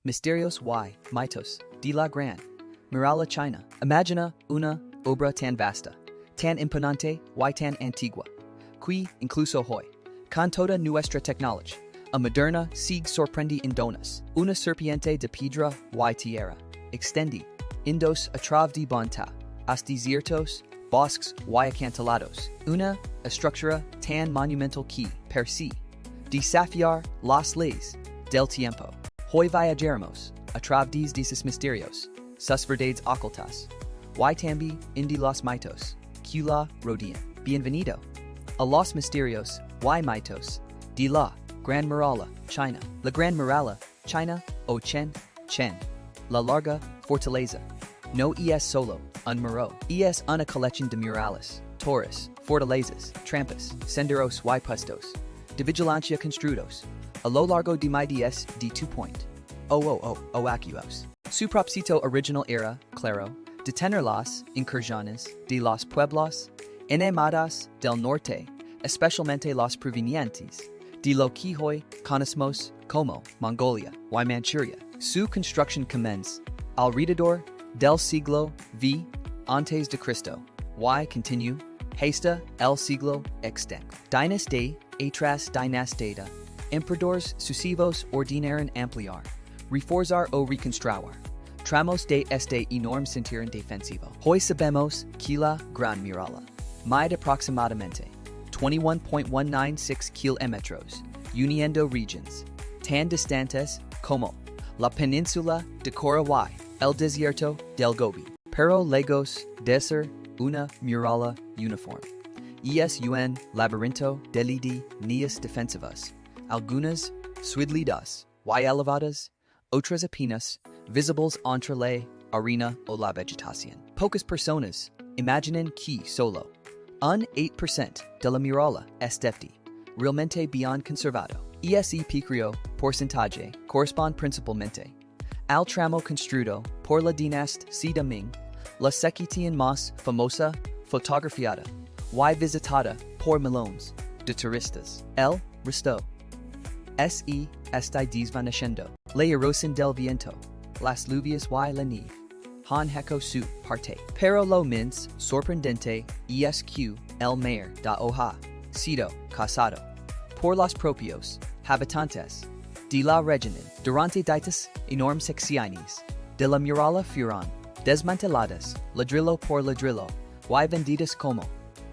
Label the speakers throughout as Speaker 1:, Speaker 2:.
Speaker 1: Misterios y mitos de la Gran Muralla China. Imagina una obra tan vasta, tan imponente y tan antigua, que incluso hoy, con toda nuestra tecnología, a moderna sigue sorprendiéndonos. Una serpiente de piedra y tierra, extendi, indos a través de bonta, as desiertos, bosques y acantilados. Una estructura tan monumental que, per sí, desafiar las leyes del tiempo. Hoy viajaremos a través de esos misterios, sus verdades ocultas, y también de los mitos que la rodean. Bienvenido a los misterios y mitos de la Gran Muralla, China. La Gran Muralla, China, o Cháng Chéng, la larga fortaleza, no es solo un muro, es una colección de murales, torres, fortalezas, trampas, senderos y puestos de vigilancia construidos a lo largo de más de 2.000 años. Su propósito original era, claro, detener las incursiones de los pueblos inhabitados del norte, especialmente los provenientes de lo que hoy conocemos como Mongolia y Manchuria. Su construcción comienza alrededor del siglo V antes de Cristo y continúa hasta el siglo X. Dinastia tras dinastia, emperadores sucesivos ordenaron ampliar, reforzar o reconstruir tramos de este enorme cinturón defensivo. Hoy sabemos que la Gran Muralla mide aproximadamente 21.196 kilómetros, uniendo regions tan distantes como la península de Corea y el desierto del Gobi. Pero lejos de ser una muralla uniforme, es un laberinto de líneas defensivas, algunas sublidas y elevadas, otras apenas visibles entre la arena o la vegetación. Pocas personas imaginan que solo un 8% de la muralla esté realmente bien conservado. Ese pequeño porcentaje corresponde principalmente al tramo construido por la dinastía de Ming, la sección más famosa, fotografiada y visitada por millones de turistas. El resto está desvaneciendo. La erosión del viento, las lluvias y la nieve han hecho su parte. Pero lo más sorprendente es que el mayor de hoja sido causado por los propios habitantes de la región. Durante ditas enormes secciones de la muralla fueron desmanteladas ladrillo por ladrillo y vendidas como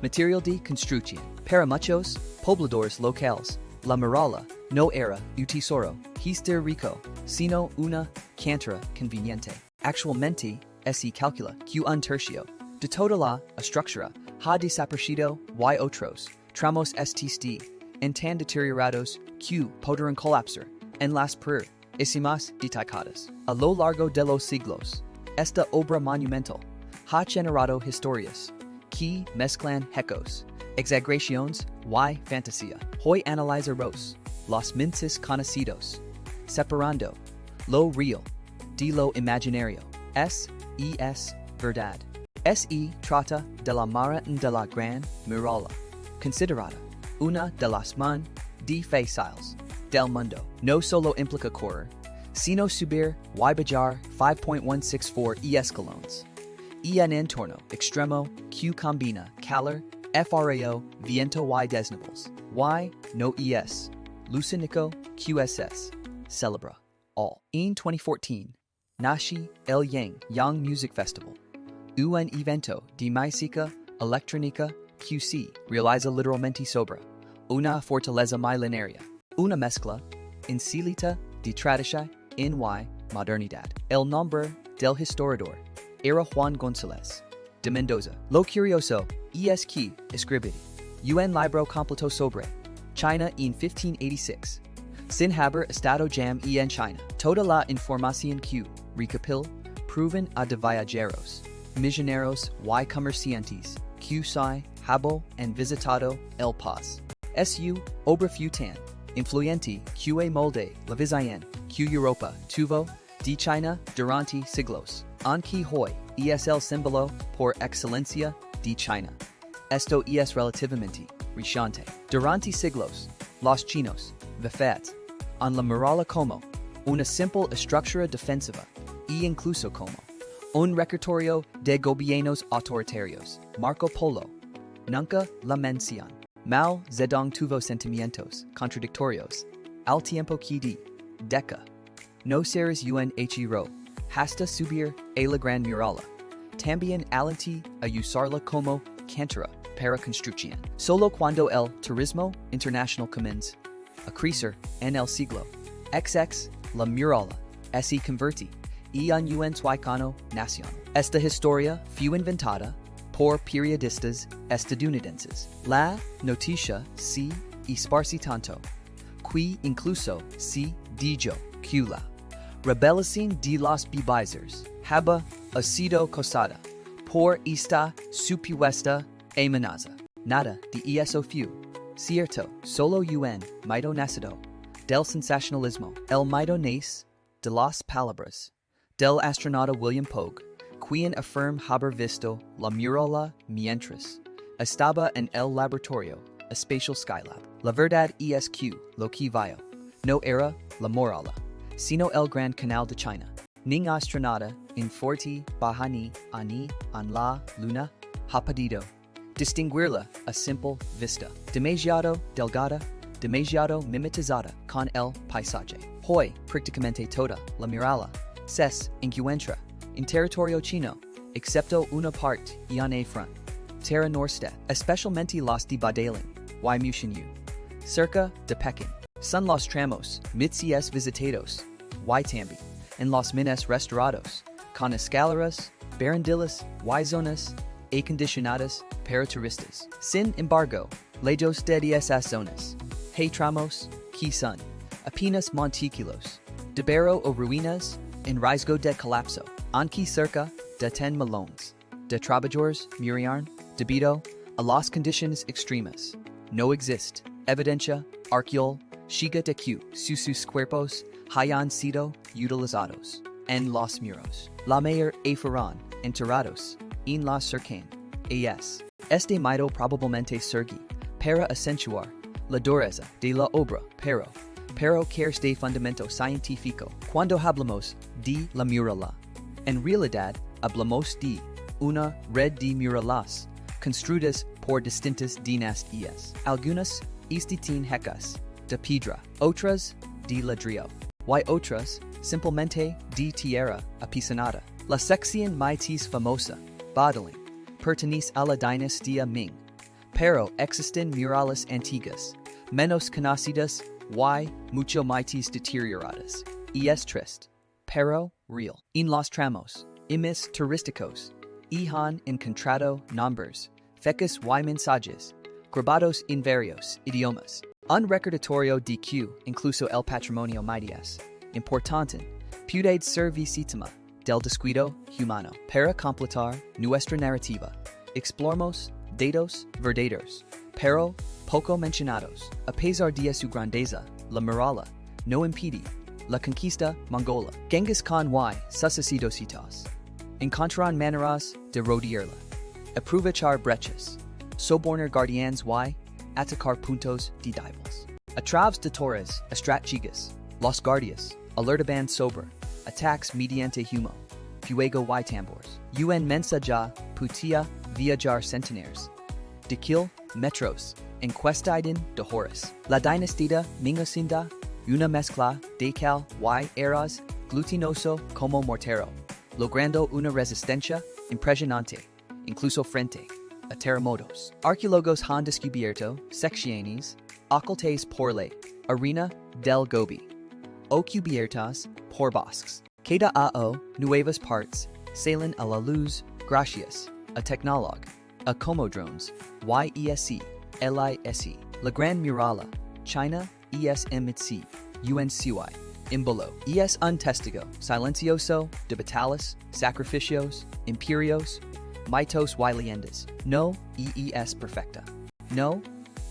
Speaker 1: material de construcción. Para muchos pobladores locales, la muralla no era un tesoro histórico, sino una cantera conveniente. Actualmente, se calcula que un tercio de toda la estructura ha desaparecido y otros tramos están en tan deteriorados que podrán colapsar en las próximas décadas. A lo largo de los siglos, esta obra monumental ha generado historias que mezclan hechos, exageraciones y fantasía. Hoy analizaremos los minces conocidos, separando lo real de lo imaginario. Es verdad. Se trata de la maratón de la Gran Muralla, considerada una de las más difíciles del mundo. No solo implica correr, sino subir y bajar 5.164 escalones. Y un entorno extremo que combina calor, frío, viento y desniveles. Y no es lucinico QSS celebra all. En 2014, nace el Yang Music Festival, un evento de música electrónica que se realiza literalmente sobre una fortaleza milenaria, una mezcla insólita de tradición y modernidad. El nombre del historiador era Juan González de Mendoza. Lo curioso es que escribió un libro completo sobre China en 1586, sin haber estado jamás en China. Toda la información que recopiló prueben a de viajeros, misioneros y comerciantes que se han visitado el país. Su obra fue tan influyente que molde la visión que Europa tuvo de China durante siglos, aunque hoy es el símbolo por excelencia de China. Esto es relativamente reciente. Durante siglos, los chinos, vivían en la muralla como una simple estructura defensiva, e incluso como un repertorio de gobiernos autoritarios. Marco Polo nunca la menciona. Mao Zedong tuvo sentimientos contradictorios al tiempo que deca no seres unhero hasta subir a la Gran Muralla. También alenti a usarla como cantera para construcción. Solo cuando el turismo internacional comienza a crecer en el siglo XX, la Muralla se convertí en un icono nacional. Esta historia fue inventada por periodistas estadounidenses. La noticia se esparcí tanto que incluso se dijo que la revelación de los bevisers había sido causada por esta supuesta amenaza. Nada de eso fue cierto, solo un mito nacido del sensacionalismo. El mito nace de las palabras del astronauta William Pogue, quien affirma haber visto la Muralla mientras estaba en el laboratorio Spatial Skylab. La verdad es que lo que vio no era la Muralla, sino el Gran Canal de China. Ning astronauta en forte bajani ani en la luna ha podido distinguirla a simple vista. Demasiado delgada, demasiado mimetizada con el paisaje. Hoy, prácticamente toda la Muralla se encuentra en territorio chino, excepto una parte y una front. Terra Norte, especialmente los de Badalin, y Mushinyu, cerca de Pekín. Son los tramos mitsies visitados, y también en los mines restaurados, con escaleras, barandillas y zonas acondicionadas para turistas. Sin embargo, lejos de esas zonas, hay tramos que son apenas montículos, de barro o ruinas en riesgo de colapso, aunque cerca de 10 millones de trabajadores murieron debido a las condiciones extremas. No existe evidencia arqueológica de que sus cuerpos hayan sido utilizados en los muros. La mayor fueron enterrados en las cercanías. Este mito probablemente surgió para acentuar la dureza de la obra, pero cares de fundamento científico. Cuando hablamos de la muralla, en realidad hablamos de una red de murallas construidas por distintas dinastías. Algunas están hechas de piedra, otras de ladrillo, y otras simplemente de tierra apisonada. La sección más famosa, Badalin, pertenece a la dinastía Ming, pero existen murallas antiguas, menos conocidas y mucho más deterioradas. Y es triste, pero real. En los tramos, imis turísticos, han encontrado nombres, fechas y mensajes, grabados en varios idiomas. Un recordatorio de que incluso el patrimonio más importante puede ser víctima del descuido humano. Para completar nuestra narrativa, exploramos datos verdaderos, pero poco mencionados. A pesar de su grandeza, la Muralla no impide la conquista mongola. Genghis Khan y sucesivos encontraron maneras de rodearla, aprovechar brechas, sobornar guardianes y atacar puntos de débiles. A través de torres estrategias, los guardias alertaban sobre ataques mediante humo, fuego y tambores. Un mensaje podía viajar centenares de kilómetros en cuestión de horas. La dinastía Ming hacienda una mezcla de cal y arroz glutinoso como mortero, logrando una resistencia impresionante, incluso frente a terremotos. Arqueólogos han descubierto secciones ocultas por la arena del Gobi, o cubiertas por bosques. Cada nuevas partes salen a la luz gracias a tecnología, a como drones, YESC, LISE. La Gran Muralla, China, ESMITC, UNCY, Imbolo. Es un testigo silencioso de batallas, sacrificios, imperios, mitos y leyendas. No es perfecta. No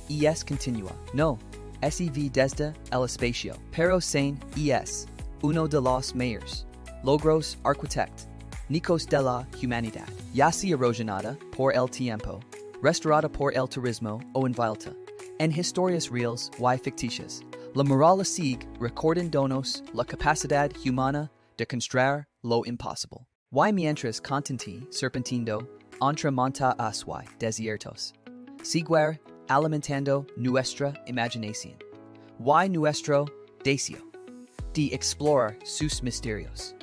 Speaker 1: es continua. No SEV desde el espacio. Pero Sain es uno de los mayores logros arquitectónicos de la humanidad. Yasi erosionada por el tiempo, restaurada por el turismo o envuelta en historias reales y ficticias. La Muralla sigue recordándonos la capacidad humana de construir lo imposible. Y mientras continti serpentindo entre monta aswai desiertos. Seguir alimentando nuestra imaginación. Y nuestro deseo de explorar sus misterios.